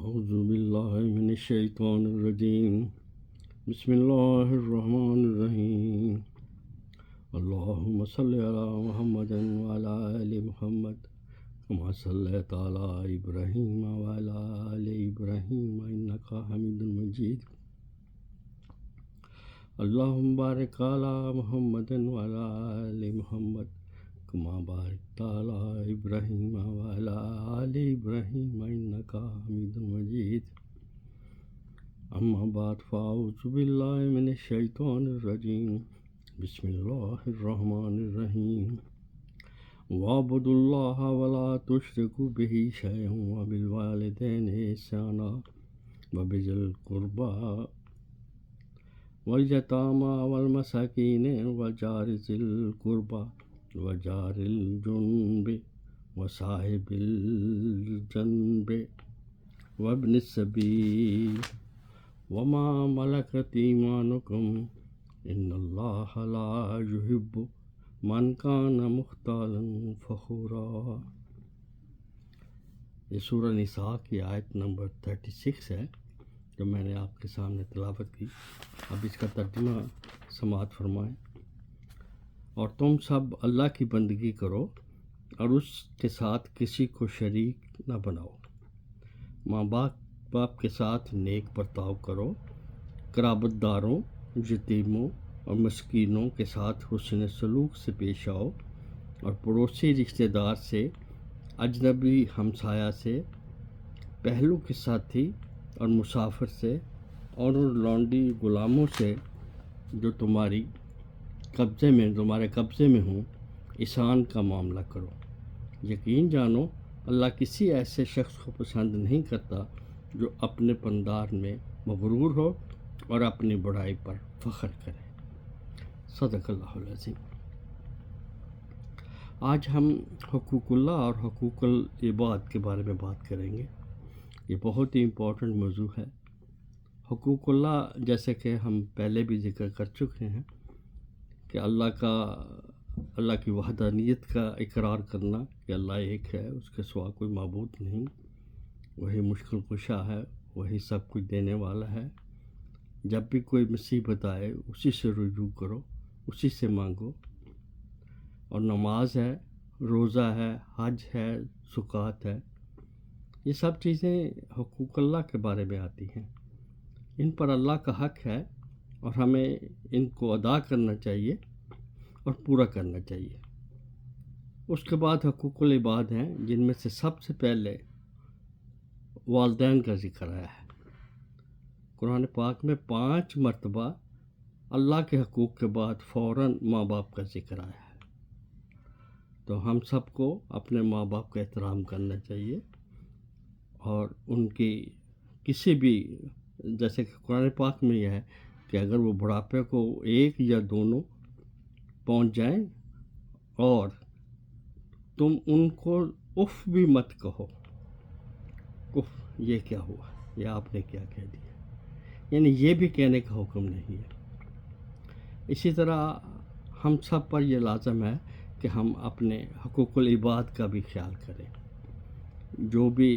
أعوذ بالله من الشيطان الرجيم. بسم الله الرحمن الرحيم. اللهم صل على محمد وعلى آل محمد كما صليت على إبراهيم وعلى آل إبراهيم إنك حميد مجيد. اللهم بارك على محمد وعلى آل محمد كما باركت على إبراهيم وعلى آل إبراهيم إنك حميد مجيد. أما بعد فأعوذ بالله من الشيطان الرجيم. بسم الله الرحمن الرحيم. واعبدوا الله ولا تشركوا به شيئا وبالوالدين إحسانا وبذي القربى واليتامى والمساكين وجار ذي القربى وجار الجنب وصاحب الجنب وابن السبيل وما ملكت ایمانکم ان اللہ لا يحب من کان مختالا فخورا. یہ سورہ نساء کی آیت نمبر 36 ہے جو میں نے آپ کے سامنے تلاوت کی. اب اس کا ترجمہ سماعت فرمائیں. اور تم سب اللہ کی بندگی کرو اور اس کے ساتھ کسی کو شریک نہ بناؤ. ماں باپ کے ساتھ نیک برتاؤ کرو. قرابت داروں، یتیموں اور مسکینوں کے ساتھ حسن سلوک سے پیش آؤ، اور پڑوسی رشتہ دار سے، اجنبی ہمسایہ سے، پہلو کے ساتھی اور مسافر سے، اور لونڈی غلاموں سے جو تمہارے قبضے میں ہوں احسان کا معاملہ کرو. یقین جانو اللہ کسی ایسے شخص کو پسند نہیں کرتا جو اپنے پندار میں مغرور ہو اور اپنی بڑائی پر فخر کرے. صدق اللہ العظیم. آج ہم حقوق اللہ اور حقوق العباد کے بارے میں بات کریں گے. یہ بہت ہی امپورٹنٹ موضوع ہے. حقوق اللہ جیسے کہ ہم پہلے بھی ذکر کر چکے ہیں کہ اللہ کی وحدانیت کا اقرار کرنا کہ اللہ ایک ہے، اس کے سوا کوئی معبود نہیں، وہی مشکل کشا ہے، وہی سب کچھ دینے والا ہے. جب بھی کوئی مصیبت آئے اسی سے رجوع کرو، اسی سے مانگو. اور نماز ہے، روزہ ہے، حج ہے، زکوٰۃ ہے، یہ سب چیزیں حقوق اللہ کے بارے میں آتی ہیں. ان پر اللہ کا حق ہے اور ہمیں ان کو ادا کرنا چاہیے اور پورا کرنا چاہیے. اس کے بعد حقوق العباد ہیں جن میں سے سب سے پہلے والدین کا ذکر آیا ہے. قرآن پاک میں 5 مرتبہ اللہ کے حقوق کے بعد فوراً ماں باپ کا ذکر آیا ہے. تو ہم سب کو اپنے ماں باپ کا احترام کرنا چاہیے اور ان کی کسی بھی، جیسے کہ قرآن پاک میں یہ ہے کہ اگر وہ بڑھاپے کو ایک یا دونوں پہنچ جائیں اور تم ان کو اف بھی مت کہو. اف، یہ کیا ہوا، یہ آپ نے کیا کہہ دیا، یعنی یہ بھی کہنے کا حکم نہیں ہے. اسی طرح ہم سب پر یہ لازم ہے کہ ہم اپنے حقوق العباد کا بھی خیال کریں. جو بھی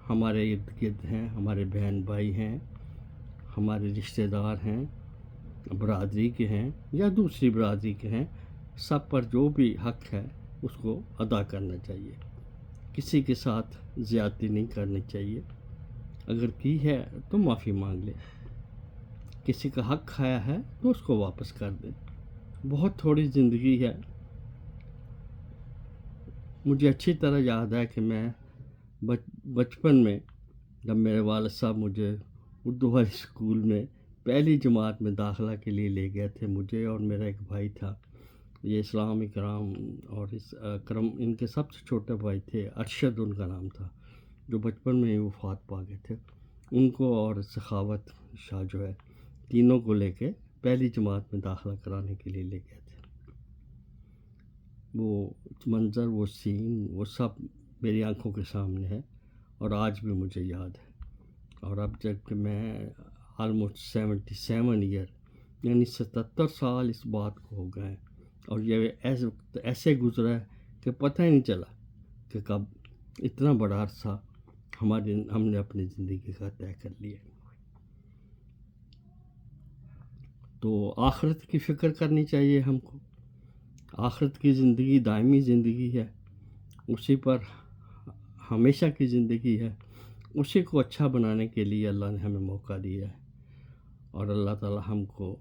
ہمارے ارد گرد ہیں، ہمارے بہن بھائی ہیں، ہمارے رشتہ دار ہیں، برادری کے ہیں یا دوسری برادری کے ہیں، سب پر جو بھی حق ہے اس کو ادا کرنا چاہیے. کسی کے ساتھ زیادتی نہیں کرنی چاہیے. اگر کی ہے تو معافی مانگ لے. کسی کا حق کھایا ہے تو اس کو واپس کر دے. بہت تھوڑی زندگی ہے. مجھے اچھی طرح یاد ہے کہ میں بچپن میں جب میرے والد صاحب مجھے اردو والی اسکول میں پہلی جماعت میں داخلہ کے لیے لے گئے تھے، مجھے اور میرا ایک بھائی تھا. یہ اسلام اکرام اور اکرم ان کے سب سے چھوٹے بھائی تھے، ارشد ان کا نام تھا، جو بچپن میں ہی وفات پا گئے تھے. ان کو اور سخاوت شاہ جو ہے، تینوں کو لے کے پہلی جماعت میں داخلہ کرانے کے لیے لے گئے تھے. وہ منظر، وہ سین، وہ سب میری آنکھوں کے سامنے ہے اور آج بھی مجھے یاد ہے. اور اب جب کہ میں آلموسٹ 77 ایئر یعنی 77 سال اس بات کو ہو گئے، اور یہ ایسے گزرا ہے کہ پتہ ہی نہیں چلا کہ کب اتنا بڑا عرصہ ہم نے اپنی زندگی کا طے کر لیا۔ تو آخرت کی فکر کرنی چاہیے ہم کو۔ آخرت کی زندگی دائمی زندگی ہے، اسی پر ہمیشہ کی زندگی ہے، اسی کو اچھا بنانے کے لیے اللہ نے ہمیں موقع دیا ہے۔ اور اللہ تعالی ہم کو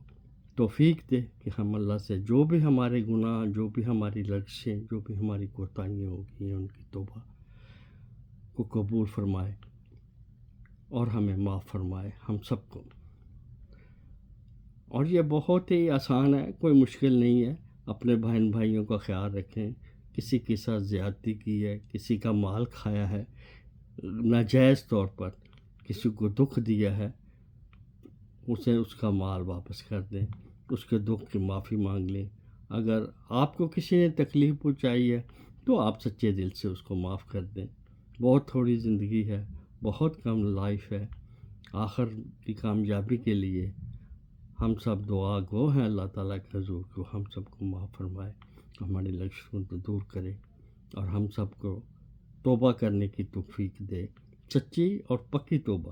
توفیق دے کہ ہم اللہ سے جو بھی ہمارے گناہ، جو بھی ہماری لغزشیں، جو بھی ہماری کوتاہیاں ہوگی ان کی توبہ کو قبول فرمائے اور ہمیں معاف فرمائے ہم سب کو۔ اور یہ بہت ہی آسان ہے، کوئی مشکل نہیں ہے۔ اپنے بہن بھائیوں کا خیال رکھیں۔ کسی کے ساتھ زیادتی کی ہے، کسی کا مال کھایا ہے ناجائز طور پر، کسی کو دکھ دیا ہے، اسے اس کا مال واپس کر دیں، اس کے دکھ کی معافی مانگ لیں۔ اگر آپ کو کسی نے تکلیف پہنچائی ہے تو آپ سچے دل سے اس کو معاف کر دیں۔ بہت تھوڑی زندگی ہے، بہت کم لائف ہے۔ آخر کی کامیابی کے لیے ہم سب دعا گو ہیں اللہ تعالیٰ کے حضور کو ہم سب کو معاف فرمائے، ہماری لغزشوں کو دور کرے اور ہم سب کو توبہ کرنے کی توفیق دے، سچی اور پکی توبہ۔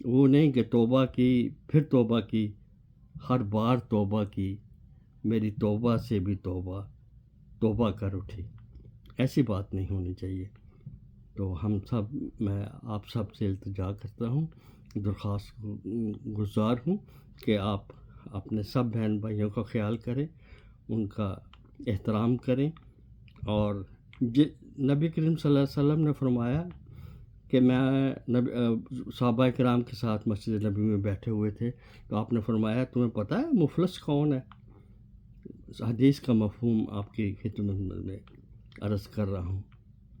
وہ نہیں کہ توبہ کی پھر توبہ کی، ہر بار توبہ کی، میری توبہ سے بھی توبہ کر اٹھی، ایسی بات نہیں ہونی چاہیے۔ تو میں آپ سب سے التجا کرتا ہوں، درخواست گزار ہوں کہ آپ اپنے سب بہن بھائیوں کا خیال کریں، ان کا احترام کریں۔ اور نبی کریم صلی اللہ علیہ وسلم نے فرمایا کہ صحابہ کرام کے ساتھ مسجد نبی میں بیٹھے ہوئے تھے، تو آپ نے فرمایا تمہیں پتہ ہے مفلس کون ہے؟ حدیث کا مفہوم آپ کی خدمت میں عرض کر رہا ہوں۔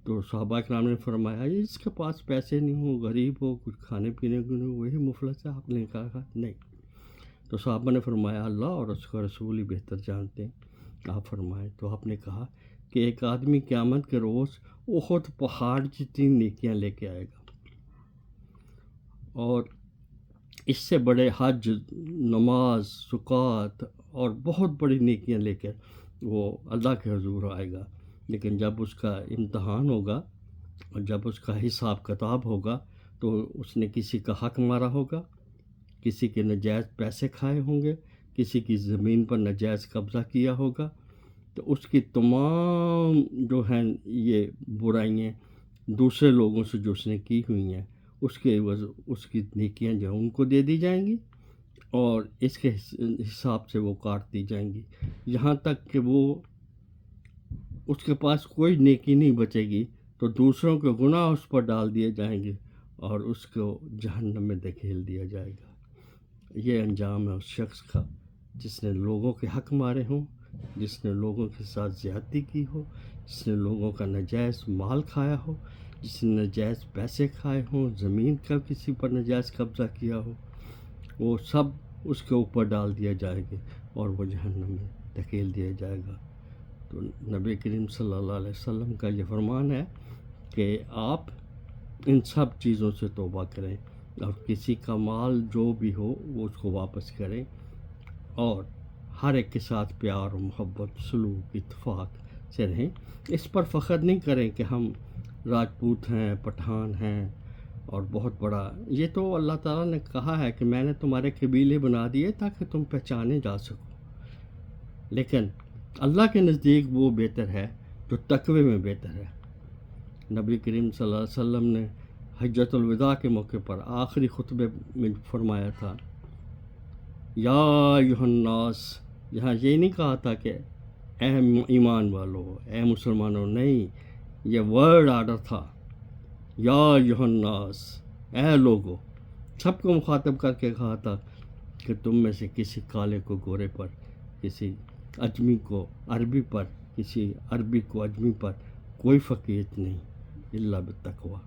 تو صحابہ کرام نے فرمایا جس کے پاس پیسے نہیں ہو، غریب ہو، کچھ کھانے پینے کو نہیں ہو، وہی مفلس ہے۔ آپ نے کہا نہیں۔ تو صحابہ نے فرمایا اللہ اور اس کا رسول ہی بہتر جانتے ہیں، آپ فرمائیں۔ تو آپ نے کہا کہ ایک آدمی قیامت کے روز احد پہاڑ جتنی نیکیاں لے کے آئے گا، اور اس سے بڑے حج، نماز، زکوٰۃ اور بہت بڑی نیکیاں لے کر وہ اللہ کے حضور آئے گا۔ لیکن جب اس کا امتحان ہوگا اور جب اس کا حساب کتاب ہوگا تو اس نے کسی کا حق مارا ہوگا، کسی کے ناجائز پیسے کھائے ہوں گے، کسی کی زمین پر ناجائز قبضہ کیا ہوگا، تو اس کی تمام جو ہیں یہ برائیاں دوسرے لوگوں سے جو اس نے کی ہوئی ہیں، اس کی نیکیاں جو ہیں ان کو دے دی جائیں گی اور اس کے حساب سے وہ کاٹ دی جائیں گی، یہاں تک کہ اس کے پاس کوئی نیکی نہیں بچے گی، تو دوسروں کے گناہ اس پر ڈال دیے جائیں گے اور اس کو جہنم میں دھکیل دیا جائے گا۔ یہ انجام ہے اس شخص کا جس نے لوگوں کے حق مارے ہوں، جس نے لوگوں کے ساتھ زیادتی کی ہو، جس نے لوگوں کا ناجائز مال کھایا ہو، جس نے ناجائز پیسے کھائے ہوں، زمین کا کسی پر ناجائز قبضہ کیا ہو، وہ سب اس کے اوپر ڈال دیا جائے گا اور وہ جہنم میں دھکیل دیا جائے گا۔ تو نبی کریم صلی اللہ علیہ وسلم کا یہ فرمان ہے کہ آپ ان سب چیزوں سے توبہ کریں اور کسی کا مال جو بھی ہو وہ اس کو واپس کریں، اور ہر ایک کے ساتھ پیار و محبت، سلوک، اتفاق سے رہیں۔ اس پر فخر نہیں کریں کہ ہم راجپوت ہیں، پٹھان ہیں اور بہت بڑا، یہ تو اللہ تعالیٰ نے کہا ہے کہ میں نے تمہارے قبیلے بنا دیے تاکہ تم پہچانے جا سکو، لیکن اللہ کے نزدیک وہ بہتر ہے جو تقوی میں بہتر ہے۔ نبی کریم صلی اللہ علیہ وسلم نے حجۃ الوداع کے موقع پر آخری خطبے میں فرمایا تھا یا ایھا الناس، یہاں یہ نہیں کہا تھا کہ اے ایمان والو، اے مسلمانوں، نہیں، یہ ورڈ آرڈر تھا، یا ایھا الناس، اے لوگو، سب کو مخاطب کر کے کہا تھا کہ تم میں سے کسی کالے کو گورے پر، کسی اجمی کو عربی پر، کسی عربی کو اجمی پر کوئی فقیت نہیں الا بالتقوی،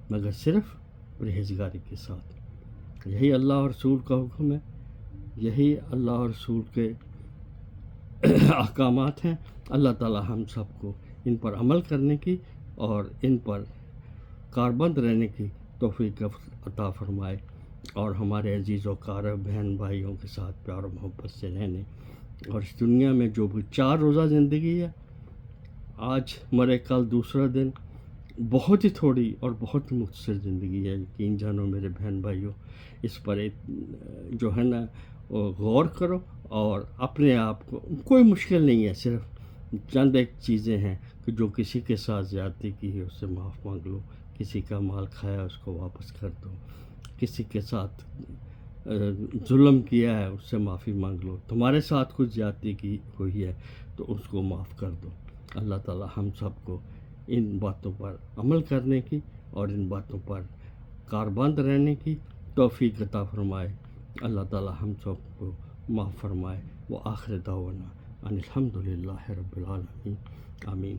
مگر صرف پرہیزگاری کے ساتھ۔ یہی اللہ اور رسول کا حکم ہے، یہی اللہ اور رسول کے احکامات ہیں۔ اللہ تعالی ہم سب کو ان پر عمل کرنے کی اور ان پر کاربند رہنے کی توفیق عطا فرمائے، اور ہمارے عزیز و اقارب بہن بھائیوں کے ساتھ پیار و محبت سے رہنے، اور اس دنیا میں جو بھی 4 روزہ زندگی ہے، آج مرے کل دوسرا دن، بہت ہی تھوڑی اور بہت ہی مختصر زندگی ہے، یقین جانو میرے بہن بھائیوں، اس پر جو ہے نا وہ غور کرو، اور اپنے آپ کو، کوئی مشکل نہیں ہے، صرف چند ایک چیزیں ہیں کہ جو کسی کے ساتھ زیادتی کی ہے اس سے معاف مانگ لو، کسی کا مال کھایا اس کو واپس کر دو، کسی کے ساتھ ظلم کیا ہے اس سے معافی مانگ لو، تمہارے ساتھ کچھ زیادتی کی ہوئی ہے تو اس کو معاف کر دو۔ اللہ تعالی ہم سب کو ان باتوں پر عمل کرنے کی اور ان باتوں پر کاربند رہنے کی توفیق عطا فرمائے۔ اللہ تعالی ہم سب کو معاف فرمائے۔ وآخر دعوانا ان الحمد للہ رب العالمین، آمین۔